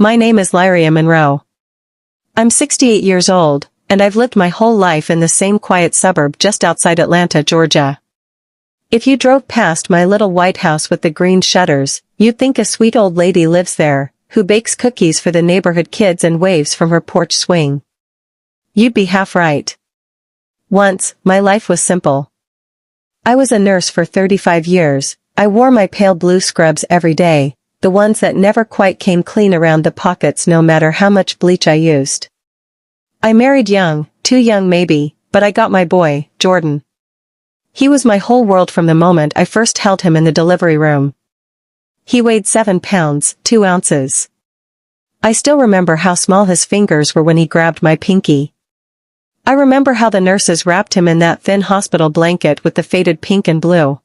My name is Lyria Monroe. I'm 68 years old, and I've lived my whole life in the same quiet suburb just outside Atlanta, Georgia. If you drove past my little white house with the green shutters, you'd think a sweet old lady lives there, who bakes cookies for the neighborhood kids and waves from her porch swing. You'd be half right. Once, my life was simple. I was a nurse for 35 years. I wore my pale blue scrubs every day, the ones that never quite came clean around the pockets no matter how much bleach I used. I married young, too young maybe, but I got my boy, Jordan. He was my whole world from the moment I first held him in the delivery room. He weighed 7 pounds, 2 ounces. I still remember how small his fingers were when he grabbed my pinky. I remember how the nurses wrapped him in that thin hospital blanket with the faded pink and blue.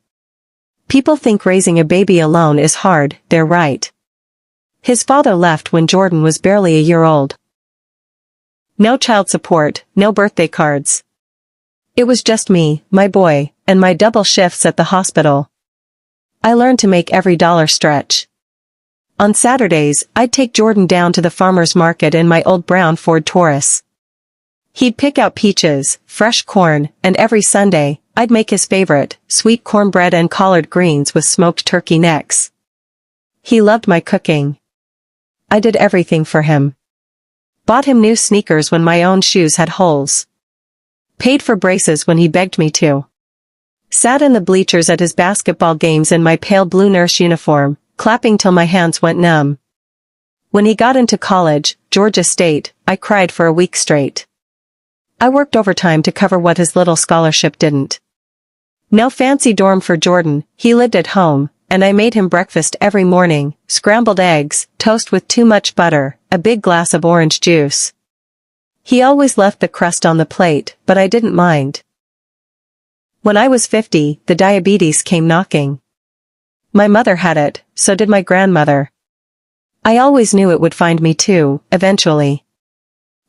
People think raising a baby alone is hard, they're right. His father left when Jordan was barely a year old. No child support, no birthday cards. It was just me, my boy, and my double shifts at the hospital. I learned to make every dollar stretch. On Saturdays, I'd take Jordan down to the farmer's market in my old brown Ford Taurus. He'd pick out peaches, fresh corn, and every Sunday, I'd make his favorite, sweet cornbread and collard greens with smoked turkey necks. He loved my cooking. I did everything for him. Bought him new sneakers when my own shoes had holes. Paid for braces when he begged me to. Sat in the bleachers at his basketball games in my pale blue nurse uniform, clapping till my hands went numb. When he got into college, Georgia State, I cried for a week straight. I worked overtime to cover what his little scholarship didn't. No fancy dorm for Jordan, he lived at home, and I made him breakfast every morning, scrambled eggs, toast with too much butter, a big glass of orange juice. He always left the crust on the plate, but I didn't mind. When I was 50, the diabetes came knocking. My mother had it, so did my grandmother. I always knew it would find me too, eventually.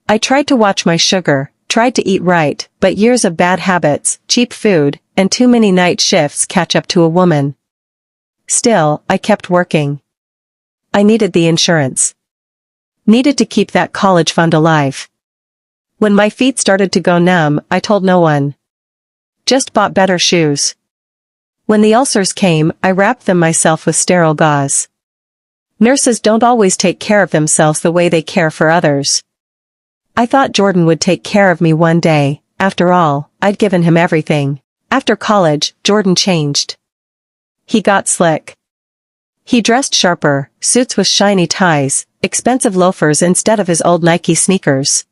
I tried to watch my sugar, tried to eat right, but years of bad habits, cheap food, and too many night shifts catch up to a woman. Still, I kept working. I needed the insurance. Needed to keep that college fund alive. When my feet started to go numb, I told no one. Just bought better shoes. When the ulcers came, I wrapped them myself with sterile gauze. Nurses don't always take care of themselves the way they care for others. I thought Jordan would take care of me one day. After all, I'd given him everything. After college, Jordan changed. He got slick. He dressed sharper, suits with shiny ties, expensive loafers instead of his old Nike sneakers.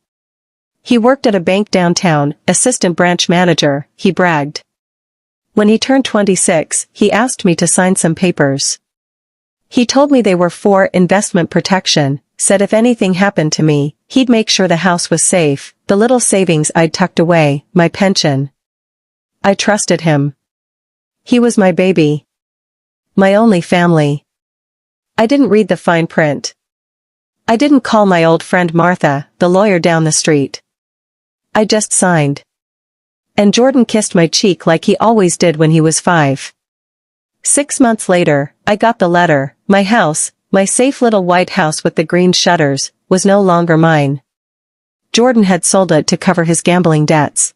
He worked at a bank downtown, assistant branch manager, he bragged. When he turned 26, he asked me to sign some papers. He told me they were for investment protection, said if anything happened to me, he'd make sure the house was safe, the little savings I'd tucked away, my pension. I trusted him. He was my baby. My only family. I didn't read the fine print. I didn't call my old friend Martha, the lawyer down the street. I just signed. And Jordan kissed my cheek like he always did when he was 5. 6 months later, I got the letter. My house, my safe little white house with the green shutters, was no longer mine. Jordan had sold it to cover his gambling debts.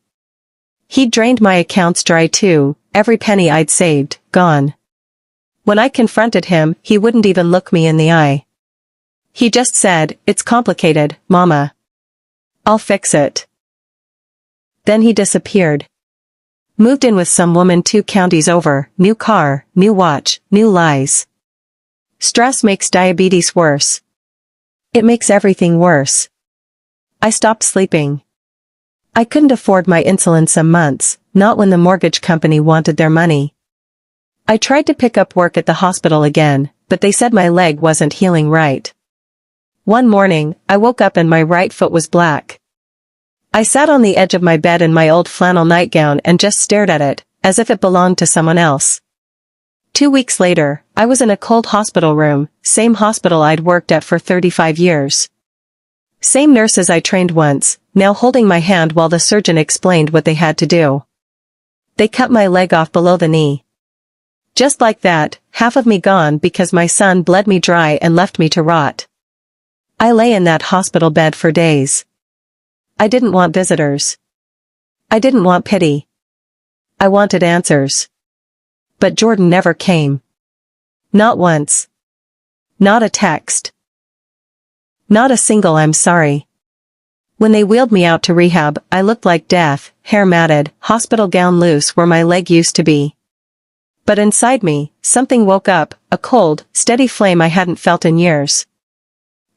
He'd drained my accounts dry too, every penny I'd saved, gone. When I confronted him, he wouldn't even look me in the eye. He just said, "It's complicated, Mama. I'll fix it." Then he disappeared. Moved in with some woman 2 counties over, new car, new watch, new lies. Stress makes diabetes worse. It makes everything worse. I stopped sleeping. I couldn't afford my insulin some months, not when the mortgage company wanted their money. I tried to pick up work at the hospital again, but they said my leg wasn't healing right. One morning, I woke up and my right foot was black. I sat on the edge of my bed in my old flannel nightgown and just stared at it, as if it belonged to someone else. 2 weeks later, I was in a cold hospital room, same hospital I'd worked at for 35 years. Same nurses I trained once, now holding my hand while the surgeon explained what they had to do. They cut my leg off below the knee. Just like that, half of me gone because my son bled me dry and left me to rot. I lay in that hospital bed for days. I didn't want visitors. I didn't want pity. I wanted answers. But Jordan never came. Not once. Not a text. Not a single "I'm sorry." When they wheeled me out to rehab, I looked like death, hair matted, hospital gown loose where my leg used to be. But inside me, something woke up, a cold, steady flame I hadn't felt in years.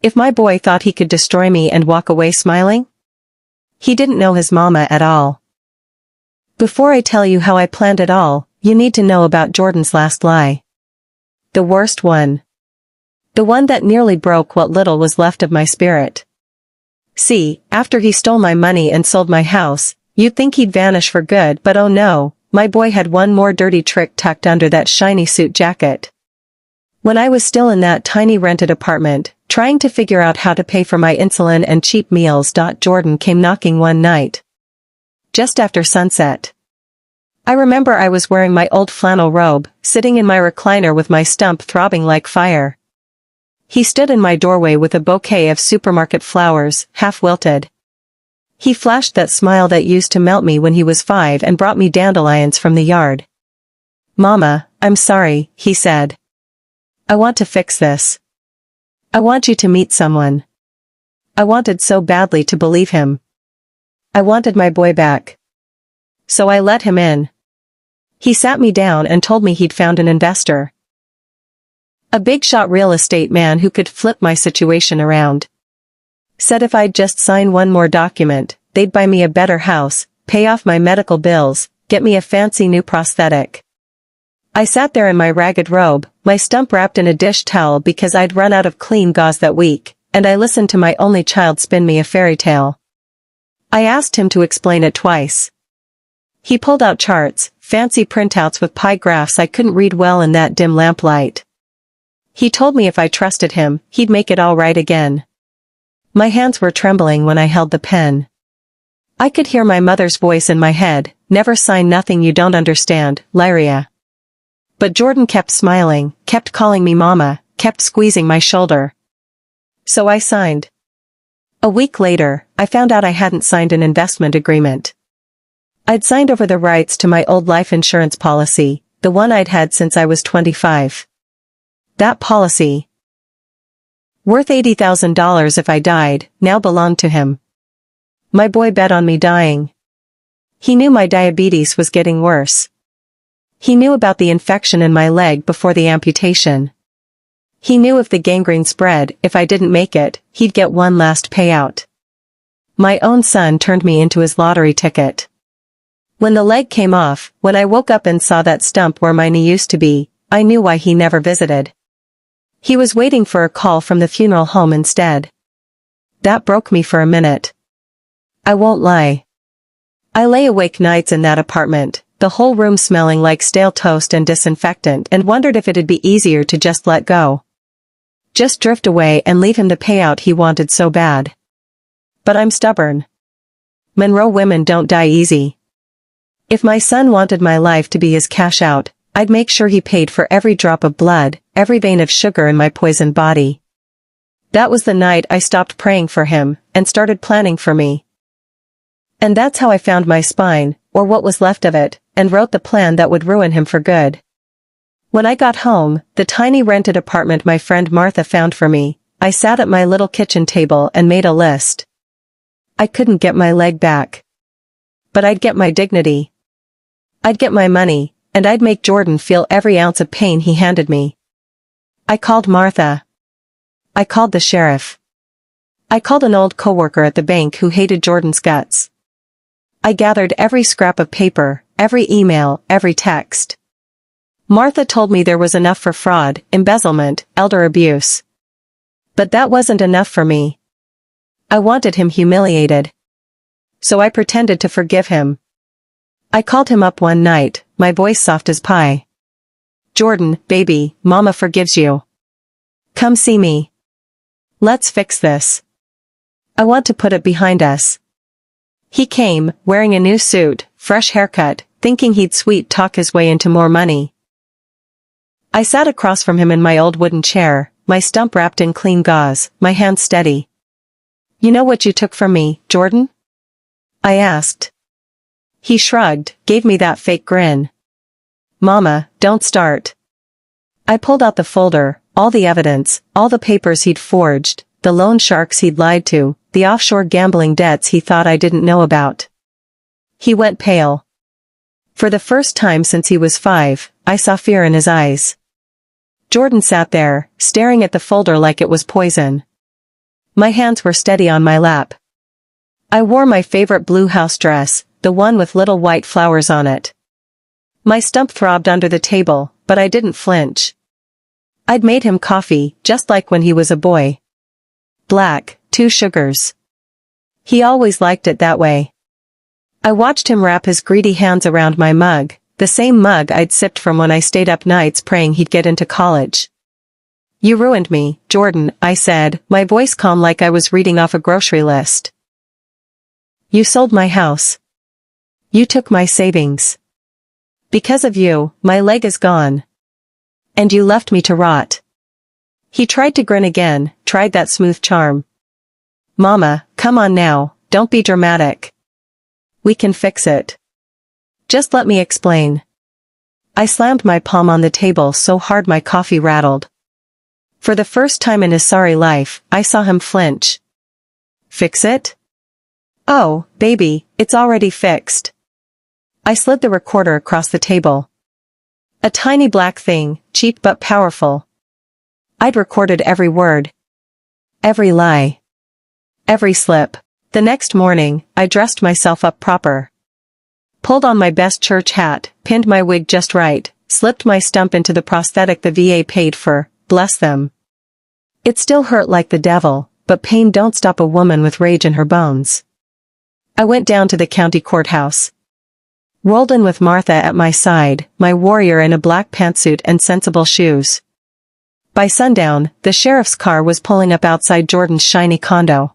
If my boy thought he could destroy me and walk away smiling? He didn't know his mama at all. Before I tell you how I planned it all, you need to know about Jordan's last lie. The worst one. The one that nearly broke what little was left of my spirit. See, after he stole my money and sold my house, you'd think he'd vanish for good, but oh no, my boy had one more dirty trick tucked under that shiny suit jacket. When I was still in that tiny rented apartment, trying to figure out how to pay for my insulin and cheap meals, Jordan came knocking one night. Just after sunset. I remember I was wearing my old flannel robe, sitting in my recliner with my stump throbbing like fire. He stood in my doorway with a bouquet of supermarket flowers, half wilted. He flashed that smile that used to melt me when he was 5 and brought me dandelions from the yard. "Mama, I'm sorry," he said. "I want to fix this. I want you to meet someone." I wanted so badly to believe him. I wanted my boy back. So I let him in. He sat me down and told me he'd found an investor. A big-shot real estate man who could flip my situation around. Said if I'd just sign one more document, they'd buy me a better house, pay off my medical bills, get me a fancy new prosthetic. I sat there in my ragged robe, my stump wrapped in a dish towel because I'd run out of clean gauze that week, and I listened to my only child spin me a fairy tale. I asked him to explain it twice. He pulled out charts, fancy printouts with pie graphs I couldn't read well in that dim lamplight. He told me if I trusted him, he'd make it all right again. My hands were trembling when I held the pen. I could hear my mother's voice in my head, "Never sign nothing you don't understand, Lyria." But Jordan kept smiling, kept calling me mama, kept squeezing my shoulder. So I signed. A week later, I found out I hadn't signed an investment agreement. I'd signed over the rights to my old life insurance policy, the one I'd had since I was 25. That policy, worth $80,000 if I died, now belonged to him. My boy bet on me dying. He knew my diabetes was getting worse. He knew about the infection in my leg before the amputation. He knew if the gangrene spread, if I didn't make it, he'd get one last payout. My own son turned me into his lottery ticket. When the leg came off, when I woke up and saw that stump where my knee used to be, I knew why he never visited. He was waiting for a call from the funeral home instead. That broke me for a minute. I won't lie. I lay awake nights in that apartment, the whole room smelling like stale toast and disinfectant, and wondered if it'd be easier to just let go. Just drift away and leave him the payout he wanted so bad. But I'm stubborn. Monroe women don't die easy. If my son wanted my life to be his cash out, I'd make sure he paid for every drop of blood, every vein of sugar in my poisoned body. That was the night I stopped praying for him, and started planning for me. And that's how I found my spine, or what was left of it, and wrote the plan that would ruin him for good. When I got home, the tiny rented apartment my friend Martha found for me, I sat at my little kitchen table and made a list. I couldn't get my leg back. But I'd get my dignity. I'd get my money, and I'd make Jordan feel every ounce of pain he handed me. I called Martha. I called the sheriff. I called an old coworker at the bank who hated Jordan's guts. I gathered every scrap of paper, every email, every text. Martha told me there was enough for fraud, embezzlement, elder abuse. But that wasn't enough for me. I wanted him humiliated. So I pretended to forgive him. I called him up one night, my voice soft as pie. "Jordan, baby, Mama forgives you. Come see me. Let's fix this. I want to put it behind us." He came, wearing a new suit, fresh haircut, thinking he'd sweet talk his way into more money. I sat across from him in my old wooden chair, my stump wrapped in clean gauze, my hand steady. "You know what you took from me, Jordan?" I asked. He shrugged, gave me that fake grin. "Mama, don't start." I pulled out the folder, all the evidence, all the papers he'd forged, the loan sharks he'd lied to, the offshore gambling debts he thought I didn't know about. He went pale. For the first time since he was 5, I saw fear in his eyes. Jordan sat there, staring at the folder like it was poison. My hands were steady on my lap. I wore my favorite blue house dress, the one with little white flowers on it. My stump throbbed under the table, but I didn't flinch. I'd made him coffee, just like when he was a boy. Black, 2 sugars. He always liked it that way. I watched him wrap his greedy hands around my mug, the same mug I'd sipped from when I stayed up nights praying he'd get into college. "You ruined me, Jordan," I said, my voice calm like I was reading off a grocery list. "You sold my house. You took my savings. Because of you, my leg is gone. And you left me to rot." He tried to grin again, tried that smooth charm. "Mama, come on now, don't be dramatic. We can fix it. Just let me explain." I slammed my palm on the table so hard my coffee rattled. For the first time in his sorry life, I saw him flinch. "Fix it? Oh, baby, it's already fixed." I slid the recorder across the table. A tiny black thing, cheap but powerful. I'd recorded every word. Every lie. Every slip. The next morning, I dressed myself up proper. Pulled on my best church hat, pinned my wig just right, slipped my stump into the prosthetic the VA paid for, bless them. It still hurt like the devil, but pain don't stop a woman with rage in her bones. I went down to the county courthouse. Rolled in with Martha at my side, my warrior in a black pantsuit and sensible shoes. By sundown, the sheriff's car was pulling up outside Jordan's shiny condo.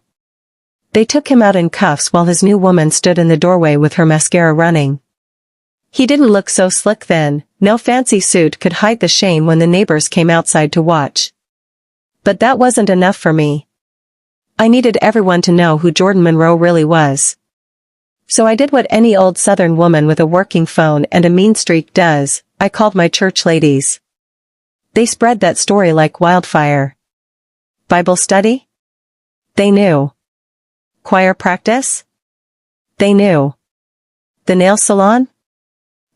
They took him out in cuffs while his new woman stood in the doorway with her mascara running. He didn't look so slick then, no fancy suit could hide the shame when the neighbors came outside to watch. But that wasn't enough for me. I needed everyone to know who Jordan Monroe really was. So I did what any old Southern woman with a working phone and a mean streak does, I called my church ladies. They spread that story like wildfire. Bible study? They knew. Choir practice? They knew. The nail salon?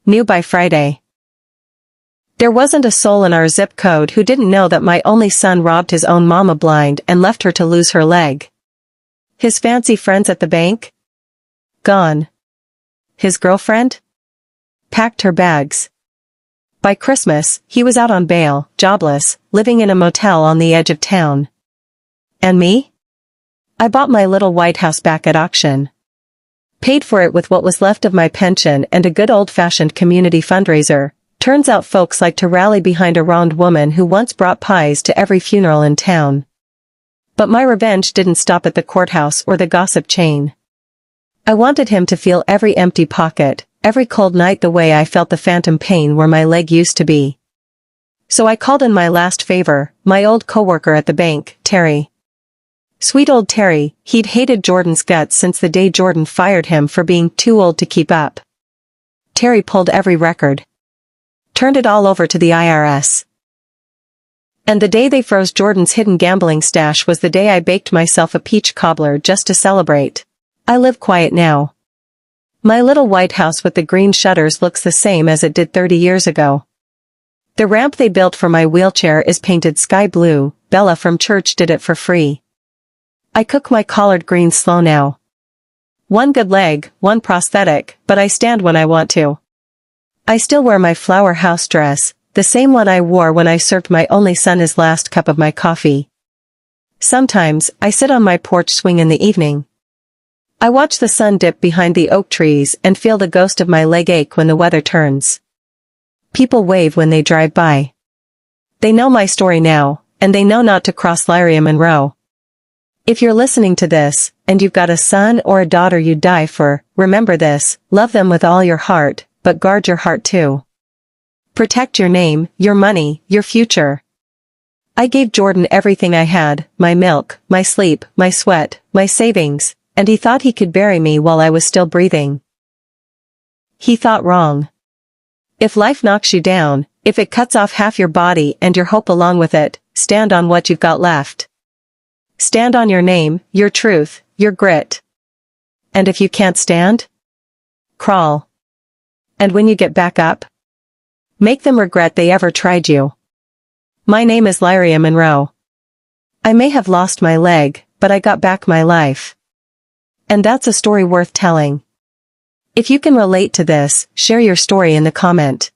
Knew by Friday. There wasn't a soul in our zip code who didn't know that my only son robbed his own mama blind and left her to lose her leg. His fancy friends at the bank? Gone. His girlfriend? Packed her bags. By Christmas, he was out on bail, jobless, living in a motel on the edge of town. And me? I bought my little White House back at auction. Paid for it with what was left of my pension and a good old-fashioned community fundraiser. Turns out folks like to rally behind a wronged woman who once brought pies to every funeral in town. But my revenge didn't stop at the courthouse or the gossip chain. I wanted him to feel every empty pocket, every cold night the way I felt the phantom pain where my leg used to be. So I called in my last favor, my old coworker at the bank, Terry. Sweet old Terry, he'd hated Jordan's guts since the day Jordan fired him for being too old to keep up. Terry pulled every record. Turned it all over to the IRS. And the day they froze Jordan's hidden gambling stash was the day I baked myself a peach cobbler just to celebrate. I live quiet now. My little White House with the green shutters looks the same as it did 30 years ago. The ramp they built for my wheelchair is painted sky blue, Bella from church did it for free. I cook my collard greens slow now. One good leg, one prosthetic, but I stand when I want to. I still wear my flower house dress, the same one I wore when I served my only son his last cup of my coffee. Sometimes, I sit on my porch swing in the evening. I watch the sun dip behind the oak trees and feel the ghost of my leg ache when the weather turns. People wave when they drive by. They know my story now, and they know not to cross Lyria Monroe. If you're listening to this, and you've got a son or a daughter you'd die for, remember this, love them with all your heart, but guard your heart too. Protect your name, your money, your future. I gave Jordan everything I had, my milk, my sleep, my sweat, my savings, and he thought he could bury me while I was still breathing. He thought wrong. If life knocks you down, if it cuts off half your body and your hope along with it, stand on what you've got left. Stand on your name, your truth, your grit. And if you can't stand, crawl. And when you get back up, make them regret they ever tried you. My name is Lyria Monroe. I may have lost my leg, but I got back my life. And that's a story worth telling. If you can relate to this, share your story in the comment.